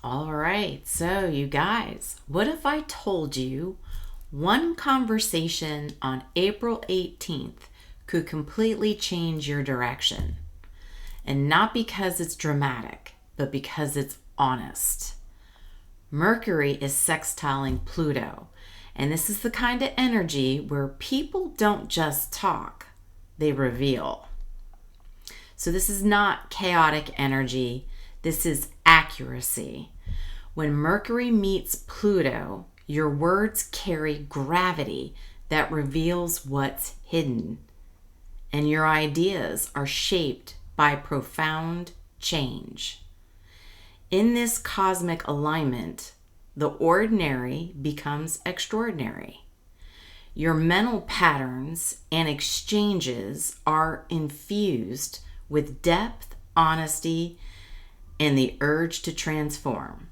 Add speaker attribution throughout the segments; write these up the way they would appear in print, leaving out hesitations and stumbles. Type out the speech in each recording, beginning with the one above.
Speaker 1: All right, so you guys, what if I told you one conversation on April 18th could completely change your direction? And not because it's dramatic, but because it's honest. Mercury is sextiling Pluto, and this is the kind of energy where people don't just talk, they reveal. So this is not chaotic energy. This is accuracy. When Mercury meets Pluto, your words carry gravity that reveals what's hidden. And your ideas are shaped by profound change. In this cosmic alignment, the ordinary becomes extraordinary. Your mental patterns and exchanges are infused with depth, honesty, and the urge to transform.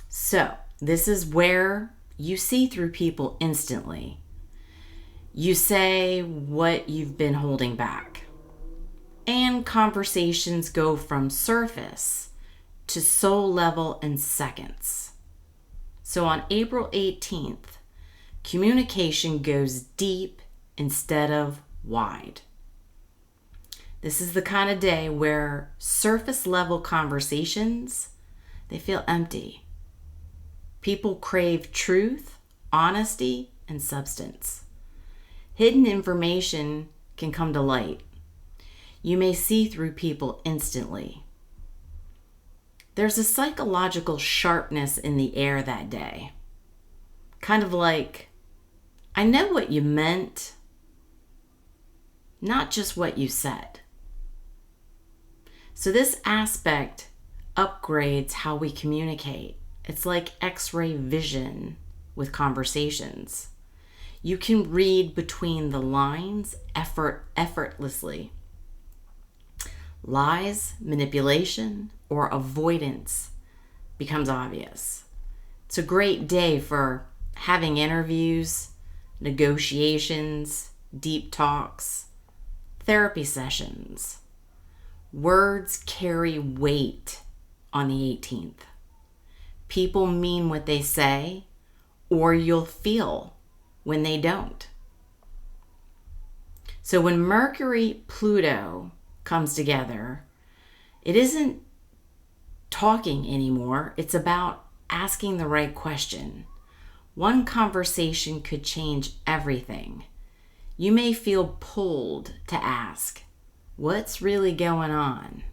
Speaker 1: So, this is where you see through people instantly. You say what you've been holding back. And conversations go from surface to soul level in seconds. So on April 18th, communication goes deep instead of wide. This is the kind of day where surface level conversations, they feel empty. People crave truth, honesty, and substance. Hidden information can come to light. You may see through people instantly. There's a psychological sharpness in the air that day. Kind of like, I know what you meant, not just what you said. So this aspect upgrades how we communicate. It's like X-ray vision with conversations. You can read between the lines effortlessly. Lies, manipulation, or avoidance becomes obvious. It's a great day for having interviews, negotiations, deep talks, therapy sessions. Words carry weight on the 18th. People mean what they say, or you'll feel when they don't. So when Mercury-Pluto comes together, it isn't talking anymore. It's about asking the right question. One conversation could change everything. You may feel pulled to ask, what's really going on?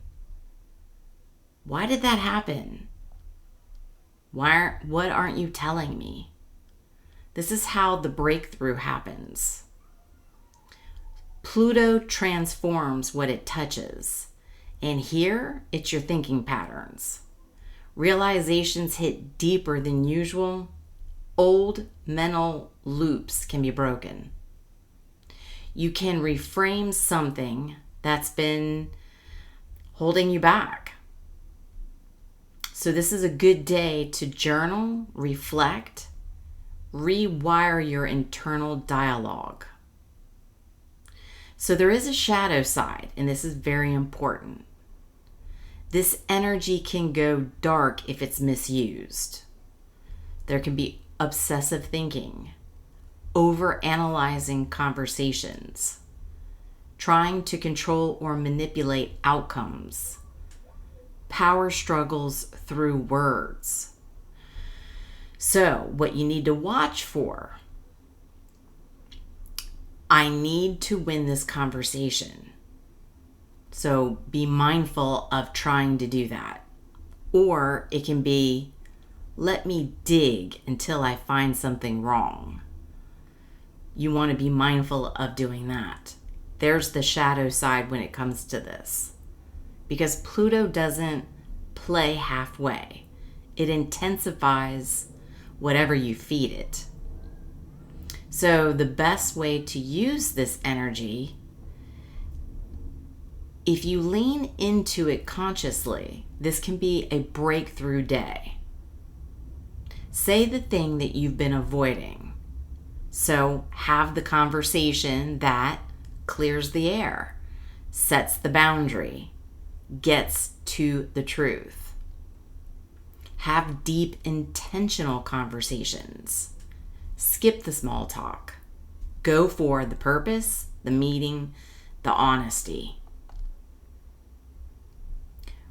Speaker 1: Why did that happen? What aren't you telling me? This is how the breakthrough happens. Pluto transforms what it touches. And here, it's your thinking patterns. Realizations hit deeper than usual. Old mental loops can be broken. You can reframe something that's been holding you back. So this is a good day to journal, reflect, rewire your internal dialogue. So there is a shadow side, and this is very important. This energy can go dark if it's misused. There can be obsessive thinking, over-analyzing conversations, trying to control or manipulate outcomes, power struggles through words. So, what you need to watch for, I need to win this conversation. So, be mindful of trying to do that. Or it can be, let me dig until I find something wrong. You want to be mindful of doing that. There's the shadow side when it comes to this. Because Pluto doesn't play halfway. It intensifies whatever you feed it. So the best way to use this energy, if you lean into it consciously, this can be a breakthrough day. Say the thing that you've been avoiding. So have the conversation that clears the air, sets the boundary, gets to the truth. Have deep, intentional conversations. Skip the small talk. Go for the purpose, the meeting, the honesty.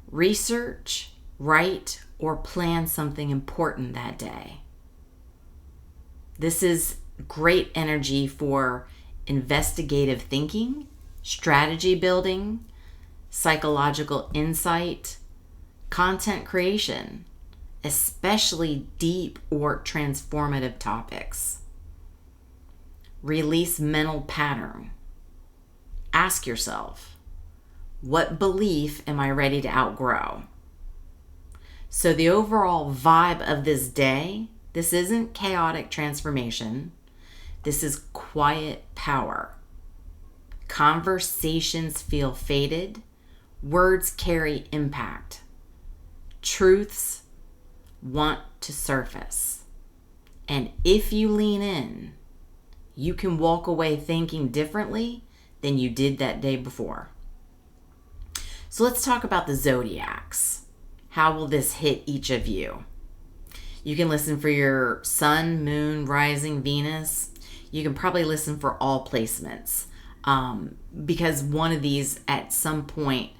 Speaker 1: Research, write, or plan something important that day. This is great energy for investigative thinking, strategy building, psychological insight, content creation, especially deep or transformative topics. Release mental pattern. Ask yourself, what belief am I ready to outgrow? So the overall vibe of this day, this isn't chaotic transformation. This is quiet power. Conversations feel fated. Words carry impact. Truths want to surface. And if you lean in, you can walk away thinking differently than you did that day before. So let's talk about the zodiacs. How will this hit each of you? You can listen for your sun, moon, rising, Venus. You can probably listen for all placements because one of these at some point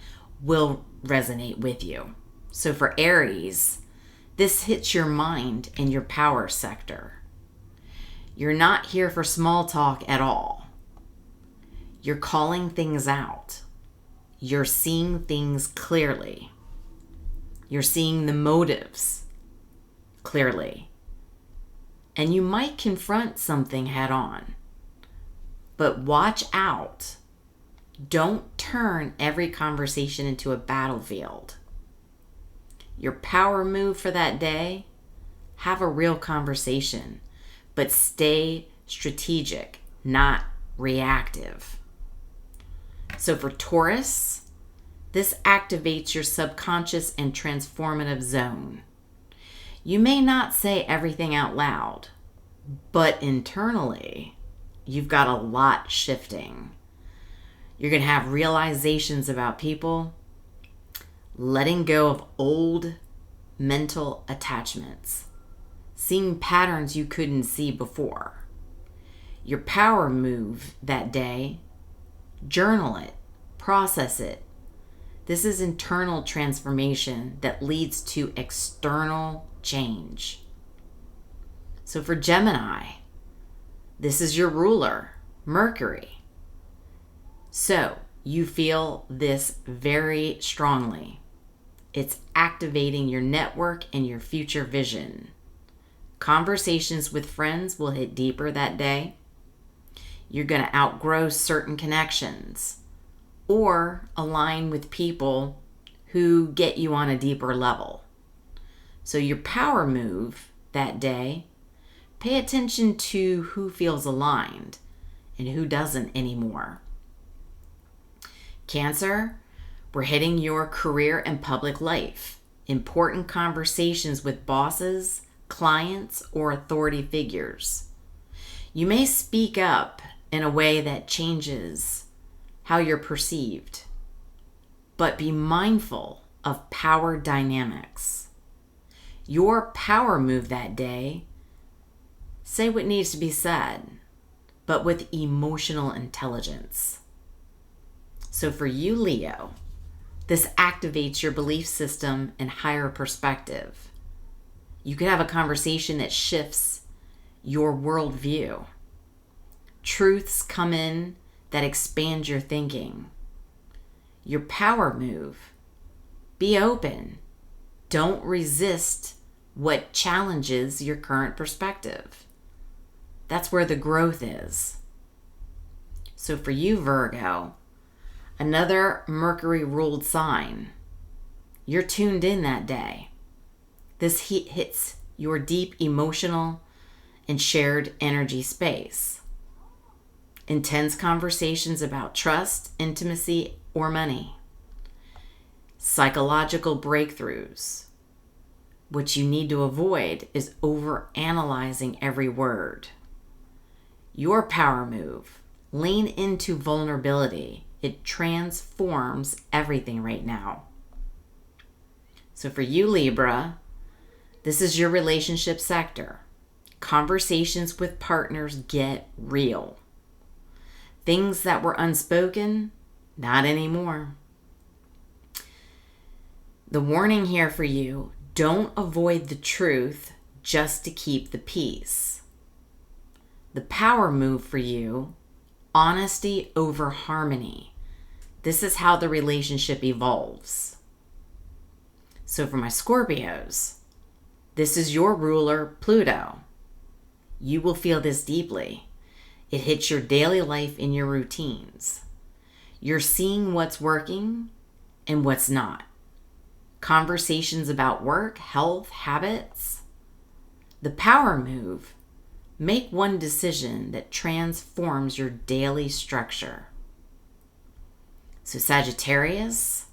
Speaker 1: will resonate with you. So for Aries, this hits your mind and your power sector. You're not here for small talk at all. You're calling things out. You're seeing things clearly. You're seeing the motives clearly. And you might confront something head on. But watch out. Don't turn every conversation into a battlefield. Your power move for that day, have a real conversation, but stay strategic, not reactive. So for Taurus, this activates your subconscious and transformative zone. You may not say everything out loud, but internally, you've got a lot shifting. You're going to have realizations about people, letting go of old mental attachments, seeing patterns you couldn't see before. Your power move that day, journal it, process it. This is internal transformation that leads to external change. So for Gemini, this is your ruler, Mercury. So you feel this very strongly. It's activating your network and your future vision. Conversations with friends will hit deeper that day. You're going to outgrow certain connections or align with people who get you on a deeper level. So your power move that day, pay attention to who feels aligned and who doesn't anymore. Cancer, we're hitting your career and public life. Important conversations with bosses, clients, or authority figures. You may speak up in a way that changes how you're perceived, but be mindful of power dynamics. Your power move that day, say what needs to be said, but with emotional intelligence. So for you, Leo, this activates your belief system and higher perspective. You could have a conversation that shifts your worldview. Truths come in that expand your thinking. Your power move, be open. Don't resist what challenges your current perspective. That's where the growth is. So for you, Virgo, another Mercury-ruled sign, you're tuned in that day. This heat hits your deep emotional and shared energy space. Intense conversations about trust, intimacy, or money. Psychological breakthroughs. What you need to avoid is overanalyzing every word. Your power move, lean into vulnerability. It transforms everything right now. So for you, Libra, This is your relationship sector. Conversations with partners get real. Things that were unspoken, not anymore. The warning here for you, don't avoid the truth just to keep the peace. The power move for you, honesty over harmony. This is how the relationship evolves. So for my Scorpios, this is your ruler, Pluto. You will feel this deeply. It hits your daily life in your routines. You're seeing what's working and what's not. Conversations about work, health, habits. The power move. Make one decision that transforms your daily structure. So Sagittarius,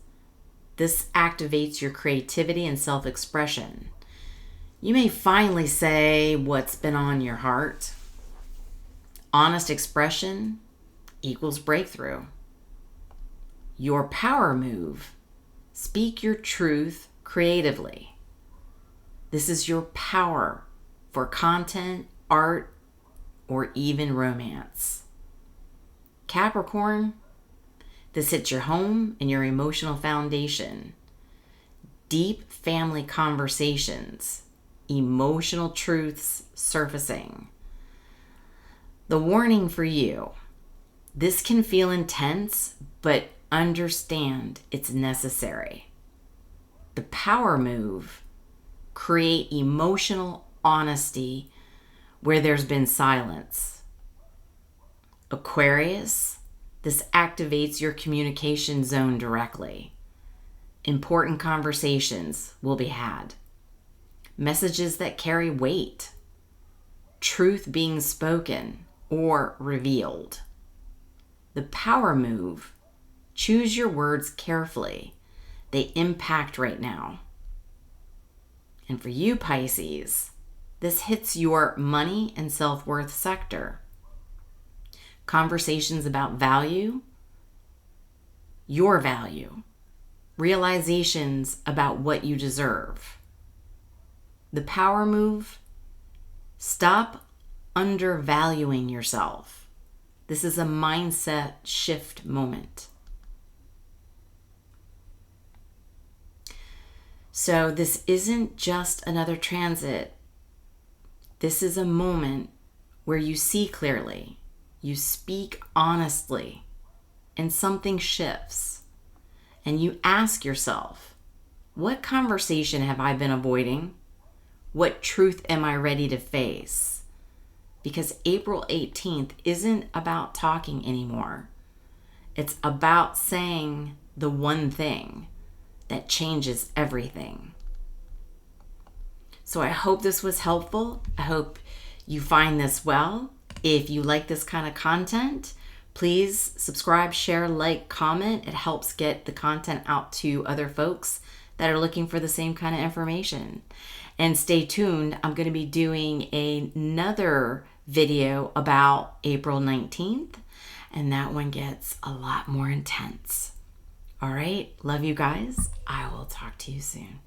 Speaker 1: this activates your creativity and self-expression. You may finally say what's been on your heart. Honest expression equals breakthrough. Your power move. Speak your truth creatively. This is your power for content, art, or even romance. Capricorn, this hits your home and your emotional foundation. Deep family conversations, emotional truths surfacing. The warning for you, this can feel intense, but understand it's necessary. The power move, create emotional honesty where there's been silence. Aquarius, this activates your communication zone directly. Important conversations will be had. Messages that carry weight. Truth being spoken or revealed. The power move, choose your words carefully. They impact right now. And for you, Pisces, this hits your money and self-worth sector. Conversations about value, your value, realizations about what you deserve. The power move, stop undervaluing yourself. This is a mindset shift moment. So this isn't just another transit. This is a moment where you see clearly, you speak honestly, and something shifts. And you ask yourself, what conversation have I been avoiding? What truth am I ready to face? Because April 18th isn't about talking anymore. It's about saying the one thing that changes everything. So I hope this was helpful. I hope you find this well. If you like this kind of content, please subscribe, share, like, comment. It helps get the content out to other folks that are looking for the same kind of information. And stay tuned. I'm going to be doing another video about April 19th, and that one gets a lot more intense. All right, love you guys. I will talk to you soon.